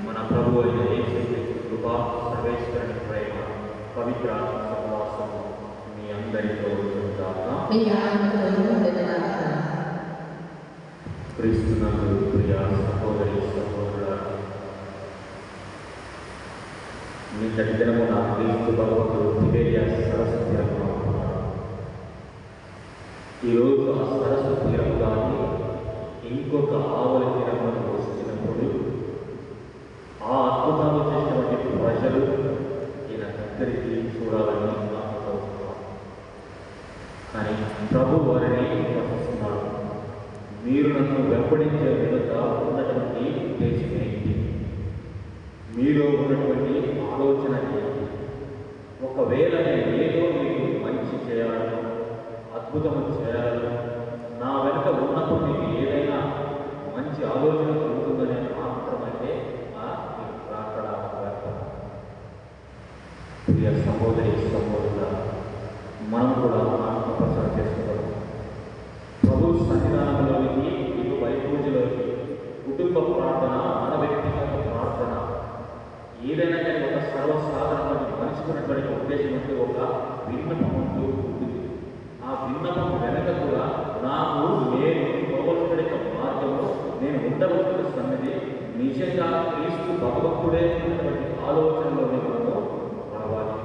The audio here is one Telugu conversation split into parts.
మన ప్రభు అయిన యేసుక్రీస్తు కృప, సర్వేశ్వరుని ప్రేమ, పవిత్ర సహవాసం మీ అందరితో ఉండుగాక. క్రీస్తునందు ప్రియ సహోదరి సహోదరులారా, నిన్నటి దినమున క్రీస్తు భగవంతుడు తిబెరియా సరస్సు తీరమున ఉంటున్నాడు. ఈరోజు ఆ సరస్సు తీరము దాటి ఇంకొక ఆవలి తీరమును వచ్చినప్పుడు ఆ అద్భుతాలు చేసినటువంటి ప్రజలు ఈయన దగ్గరికి చూడాలని ఆశపడుతున్నారు. కానీ ప్రభు వారిని ప్రశ్నిస్తున్నాడు, మీరు నన్ను వెంబడించే వెనుక ఉన్నటువంటి ఉద్దేశం ఏంటి? మీలో ఉన్నటువంటి ఆలోచన ఏంటి? ఒకవేళ నేను ఏదో మీకు మంచి చేయాలను, అద్భుతము చేయాలను, నా వెనుక ఉన్నప్పుడు మీకు ఏదైనా మంచి ఆలోచన కలుగుతుందనే మాత్రమైతే మీకు రాకడా వ్యర్థం. ప్రియ సహోదరి సహోదరుల, మనం కూడా ఆత్మప్రసారం చేసుకుంటాం. ప్రభు సన్నిధానంలోనికి, ఇటు వైపూజలోకి, కుటుంబ ప్రార్థన, మన వ్యక్తిగత ప్రార్థన, ఏదైనా కానీ ఒక సర్వసాధారణమైన మనిషికున్నటువంటి ఉద్దేశం అంటే ఒక విన్నపం అంటూ ఉంటుంది. ఆ విన్నపం వెనక కూడా నాకు నేను పోవలసిన మార్గంలో నేను ఉండవలసిన సన్నిధి నిజంగా క్రీస్తు భగవంతుడే అన్నటువంటి ఆలోచనలోనే మనము రావాలి,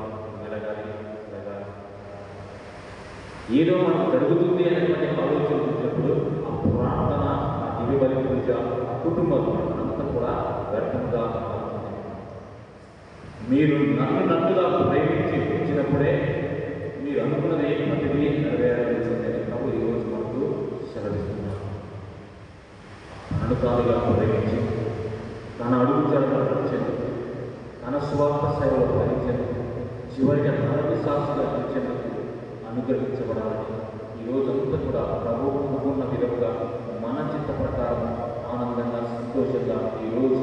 మెలగాలి. ఏదో మనకు జరుగుతుంది అనేటువంటి ఆలోచన వచ్చినప్పుడు ఆ ప్రార్థన, ఆ దివ్యబలి పూజ, ఆ కుటుంబ అంతా కూడా వ్యర్థంగా మారుతుంది. మీరు నన్నుగా ప్రేమించి వచ్చినప్పుడే మీరు అనుకున్నది ప్రతిదీ నెరవేరవలసిందని ప్రభు ఈరోజు మనకు సెలవిస్తున్నారు. అనుకాలుగా ప్రేమించి తన అడుగుజాడలో నడిచేందుకు, తన స్వార్థ సేవలో భరించేందుకు, చివరిగా నరకి సాక్షిగా నడిచేందుకు అనుగ్రహించబడాలని ఈరోజంతా కూడా ప్రభువు అనుకున్న విధంగా మన చిత్త ప్రకారం ఆనందంగా సంతోషంగా ఈరోజు